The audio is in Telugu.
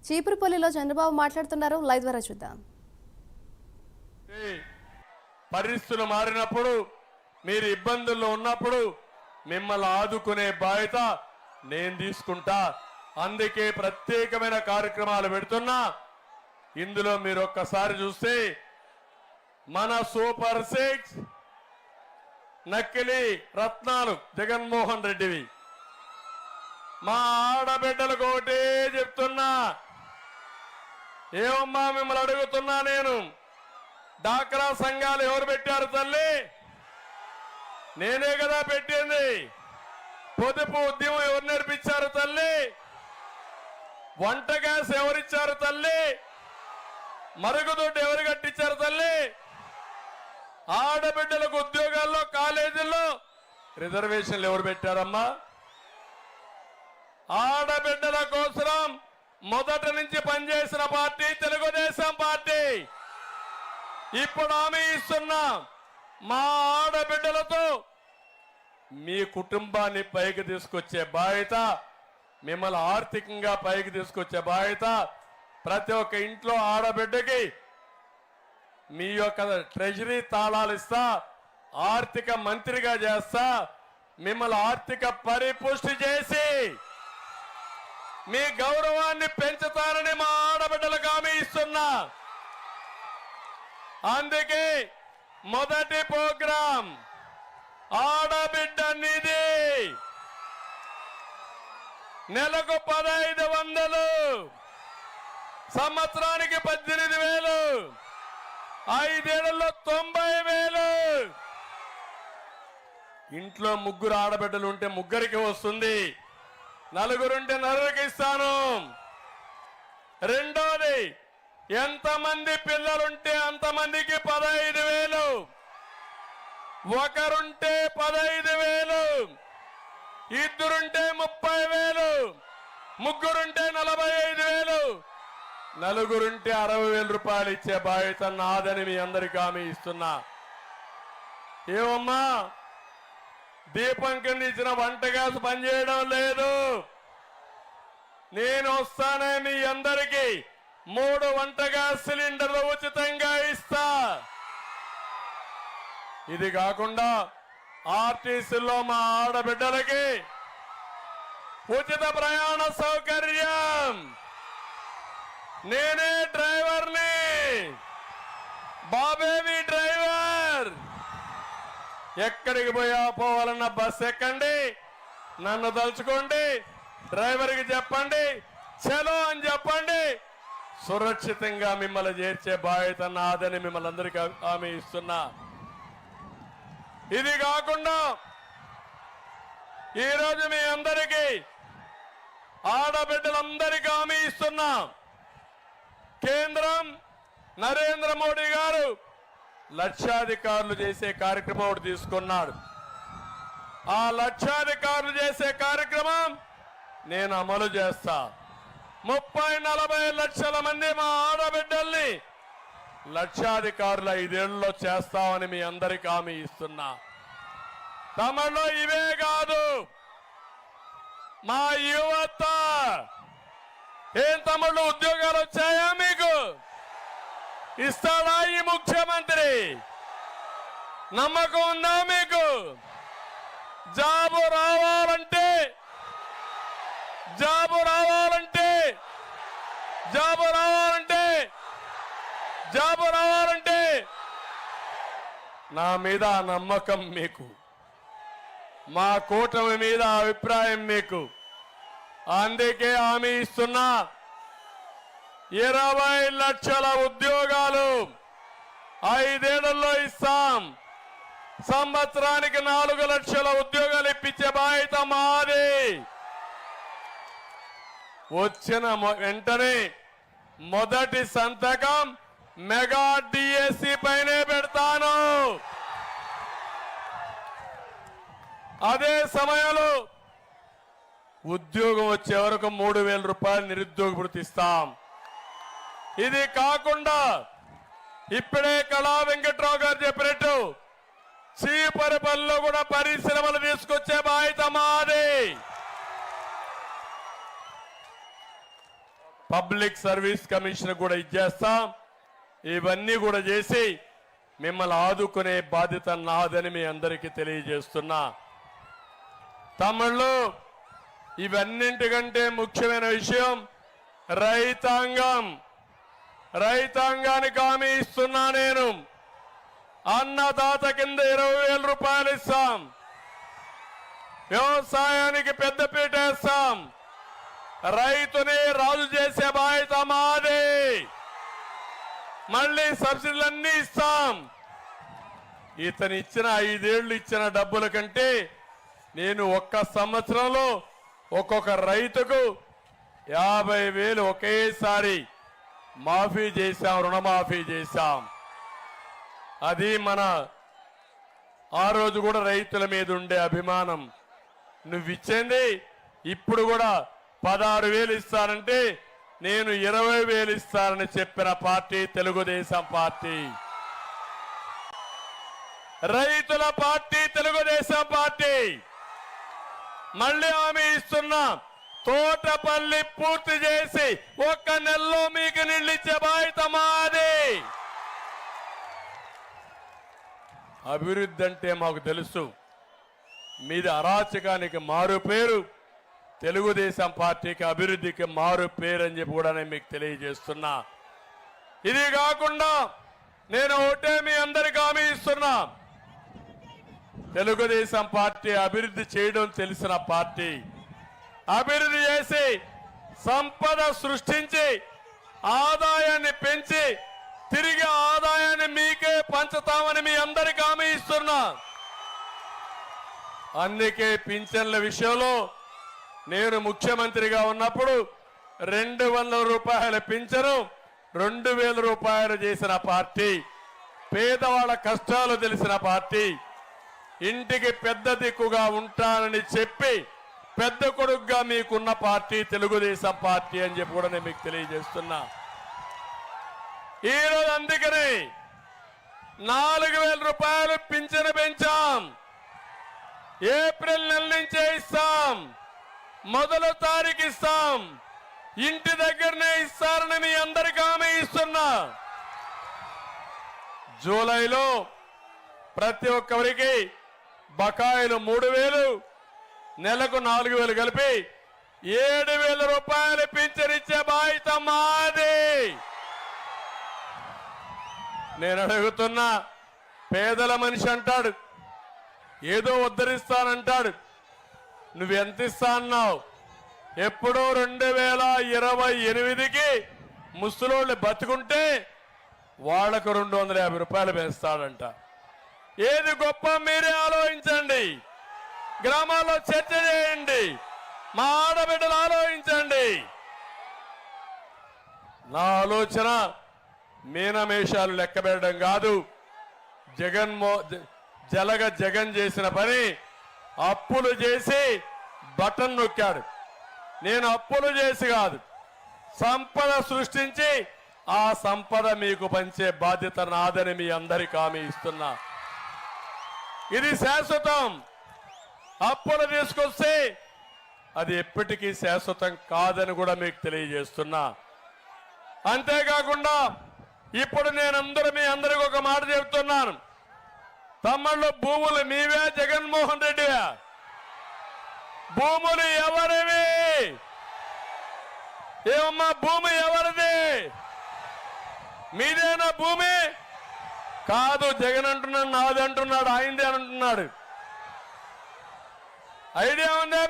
చీపురుపల్లిలో చంద్రబాబు మాట్లాడుతున్నారు. లైవ్ ద్వారా చూద్దాం. పరిస్థితులు మారినప్పుడు, మీరు ఇబ్బందుల్లో ఉన్నప్పుడు మిమ్మల్ని ఆదుకునే బాధ్యత నేను తీసుకుంటా. అందుకే ప్రత్యేకమైన కార్యక్రమాలు పెడుతున్నా. ఇందులో మీరు ఒక్కసారి చూస్తే మన సూపర్ 6 నక్కిలి రత్నాలు జగన్మోహన్ రెడ్డివి. మా ఆడబిడ్డలకు ఒకటే చెప్తున్నా, ఏమమ్మా మిమ్మల్ని అడుగుతున్నా నేను, డాక్రా సంఘాలు ఎవరు పెట్టారు తల్లి? నేనే కదా పెట్టింది. పొదుపు ఉద్యమం ఎవరు నేర్పించారు తల్లి? వంట గ్యాస్ ఎవరిచ్చారు తల్లి? మరుగుదొడ్డు ఎవరు కట్టించారు తల్లి? ఆడబిడ్డలకు ఉద్యోగాల్లో కాలేజీల్లో రిజర్వేషన్లు ఎవరు పెట్టారమ్మా? ఆడబిడ్డల కోసం మొదటి నుంచి పనిచేసిన పార్టీ తెలుగుదేశం పార్టీ. ఇప్పుడు హామీ ఇస్తున్నా, మా ఆడబిడ్డలతో మీ కుటుంబాన్ని పైకి తీసుకొచ్చే బాధ్యత, మిమ్మల్ని ఆర్థికంగా పైకి తీసుకొచ్చే బాధ్యత, ప్రతి ఒక్క ఇంట్లో ఆడబిడ్డకి మీ యొక్క ట్రెజరీ తాళాలు ఇస్తా, ఆర్థిక మంత్రిగా చేస్తా, మిమ్మల్ని ఆర్థిక పరిపుష్టి చేసి మీ గౌరవాన్ని పెంచుతానని మా ఆడబిడ్డలకు హామీ ఇస్తున్నా. అందుకే మొదటి ప్రోగ్రాం ఆడబిడ్డ నిధి, నెలకు 1500, సంవత్సరానికి 18,000, 5 ఏళ్లలో 90,000. ఇంట్లో 3 ఆడబిడ్డలు ఉంటే 3కి వస్తుంది, 4 ఉంటే 4కి ఇస్తాను. రెండోది, ఎంతమంది పిల్లలుంటే అంతమందికి 15,000, 1 15,000, 2 30,000, 3 45,000, 4 60,000 రూపాయలు ఇచ్చే బాధ్యత నాదని మీ అందరికీ హామీ ఇస్తున్నా. ఏమమ్మా, దీపం కింద ఇచ్చిన వంట గ్యాస్ పనిచేయడం లేదు. నేను వస్తానే మీ అందరికీ 3 వంట గ్యాస్ సిలిండర్లు ఉచితంగా ఇస్తా. ఇది కాకుండా ఆర్టీసీలో మా ఆడబిడ్డలకి ఉచిత ప్రయాణ సౌకర్యం. నేనే డ్రైవర్ని, బాబేవి డ్రైవర్. ఎక్కడికి పోవాలన్నా బస్ ఎక్కండి, నన్ను తలుచుకోండి, డ్రైవర్కి చెప్పండి, చలో అని చెప్పండి, సురక్షితంగా మిమ్మల్ని చేర్చే బాధ్యత నాదని మిమ్మల్ని అందరికీ హామీ ఇస్తున్నా. ఇది కాకుండా ఈరోజు మీ అందరికీ ఆడబిడ్డలందరికీ హామీ ఇస్తున్నా. కేంద్రం నరేంద్ర మోడీ గారు లక్షాధికారులు చేసే కార్యక్రమం ఒకటి తీసుకున్నాడు. ఆ లక్షాధికారులు చేసే కార్యక్రమం నేను అమలు చేస్తా. 30-40 లక్షల మంది మా ఆడబిడ్డల్ని లక్షాధికారులు 5 ఏళ్లలో చేస్తామని మీ అందరికీ హామీ ఇస్తున్నా. తమలో ఇవే కాదు, మా యువత, ఏం తమ్ముళ్ళు ఉద్యోగాలు వచ్చాయా మీకు? ఇస్తాడా ఈ ముఖ్యమంత్రి? నమ్మకం ఉందా మీకు? జాబు రావాలంటే జాబు రావాలంటే జాబు రావాలంటే జాబు రావాలంటే నా మీద నమ్మకం మీకు, మా కూటమి మీద అభిప్రాయం మీకు. అందుకే హామీ ఇస్తున్నా, 20 లక్షల ఉద్యోగాలు 5 ఏళ్లలో ఇస్తాం. సంవత్సరానికి 4 లక్షల ఉద్యోగాలు ఇప్పించే బాధ్యత మాది. వచ్చిన వెంటనే మొదటి సంతకం మెగా డిఎస్సి పైనే పెడతాను. అదే సమయంలో ఉద్యోగం వచ్చే వరకు 3,000 రూపాయలు నిరుద్యోగ భృతి ఇస్తాం. ఇది కాకుండా ఇప్పుడే కళా వెంకట్రావు గారు చెప్పినట్టు చీపురుపల్లిలో కూడా పరిశ్రమలు తీసుకొచ్చే బాధ్యత మాది. పబ్లిక్ సర్వీస్ కమిషన్ కూడా ఇచ్చేస్తాం. ఇవన్నీ కూడా చేసి మిమ్మల్ని ఆదుకునే బాధ్యత నాదని మీ అందరికీ తెలియజేస్తున్నా. తమ్ముళ్ళు, ఇవన్నింటికంటే ముఖ్యమైన విషయం రైతాంగం. రైతాంగానికి హామీ ఇస్తున్నా నేను. అన్నదాత కింద 20,000 రూపాయలు ఇస్తాం. వ్యవసాయానికి పెద్దపీట వేస్తాం. రైతుని రాజు చేసే బాధ్యత మాదే. మళ్ళీ సబ్సిడీలన్నీ ఇస్తాం. ఇతను ఇచ్చిన 5 ఏళ్లు ఇచ్చిన డబ్బుల కంటే నేను ఒక్క సంవత్సరంలో ఒక్కొక్క రైతుకు 50,000 ఒకేసారి మాఫీ చేశాం, రుణమాఫీ చేశాం. అది మన ఆ రోజు కూడా రైతుల మీద ఉండే అభిమానం. నువ్వు ఇచ్చింది ఇప్పుడు కూడా 16,000 ఇస్తానంటే నేను 20,000 ఇస్తానని చెప్పిన పార్టీ తెలుగుదేశం పార్టీ. రైతుల పార్టీ తెలుగుదేశం పార్టీ. మళ్ళీ హామీ ఇస్తున్నా, తోటపల్లి పూర్తి చేసి 1 నెలలో మీకు నీళ్ళు ఇచ్చే బాధ్యత మాది. అభివృద్ధి అంటే మాకు తెలుసు. మీది అరాచకానికి మారు పేరు, తెలుగుదేశం పార్టీకి అభివృద్ధికి మారు పేరు అని చెప్పి కూడా నేను మీకు తెలియజేస్తున్నా. ఇది కాకుండా నేను ఒకటే మీ అందరికీ హామీ ఇస్తున్నా, తెలుగుదేశం పార్టీ అభివృద్ధి చేయడం తెలిసిన పార్టీ. అభివృద్ధి చేసి సంపద సృష్టించి ఆదాయాన్ని పెంచి తిరిగి ఆదాయాన్ని మీకే పంచుతామని మీ అందరికీ హామీ ఇస్తున్నా. అందుకే పింఛన్ల విషయంలో నేను ముఖ్యమంత్రిగా ఉన్నప్పుడు 200 రూపాయల పింఛను 2,000 రూపాయలు చేసిన పార్టీ. పేదవాళ్ళ కష్టాలు తెలిసిన పార్టీ. ఇంటికి పెద్ద దిక్కుగా ఉంటానని చెప్పి పెద్ద కొడుకుగా మీకున్న పార్టీ తెలుగుదేశం పార్టీ అని చెప్పి కూడా నేను మీకు తెలియజేస్తున్నా. ఈరోజు అందుకని 4,000 రూపాయలు పింఛను పెంచాం. ఏప్రిల్ నెల నుంచే ఇస్తాం. మొదటి తారీఖు ఇస్తాం. ఇంటి దగ్గరనే ఇస్తారని మీ అందరికీ హామీ ఇస్తున్నా. జూలైలో ప్రతి ఒక్కరికి బకాయిలు 3,000, నెలకు 4,000 కలిపి 7,000 రూపాయలు పింఛనిచ్చే బాధ్యత మాది. నేను అడుగుతున్నా, పేదల మనిషి అంటాడు, ఏదో ఉద్ధరిస్తానంటాడు. నువ్వెంత ఇస్తా అన్నావు? ఎప్పుడో 2028కి ముసలోళ్ళు బతుకుంటే వాళ్లకు 250 రూపాయలు పెంచుతాడంట. ఏది గొప్ప మీరే ఆలోచించండి. గ్రామాల్లో చర్చ చేయండి. మా ఆడబిడ్డలు ఆలోచించండి. నా ఆలోచన మీనమేషాలు లెక్క పెట్టడం కాదు. జగన్ చేసిన పని అప్పులు చేసి బటన్ నొక్కాడు. నేను అప్పులు చేసి కాదు, సంపద సృష్టించి ఆ సంపద మీకు పంచే బాధ్యత నాదని మీ అందరికీ హామీ ఇస్తున్నా. ఇది శాశ్వతం. అప్పులు తీసుకొస్తే అది ఎప్పటికీ శాశ్వతం కాదని కూడా మీకు తెలియజేస్తున్నా. అంతేకాకుండా ఇప్పుడు నేనందరూ మీ అందరికీ ఒక మాట చెప్తున్నాను. తమ్ముళ్ళు, భూములు మీవే జగన్మోహన్ రెడ్డివే? భూములు ఎవరివి? ఏమమ్మా, భూమి ఎవరిది? మీదేనా భూమి? కాదు, జగన్ అంటున్నాడు, నాది అంటున్నాడు, ఆయనదే అంటున్నాడు. ఐడియా ఉందా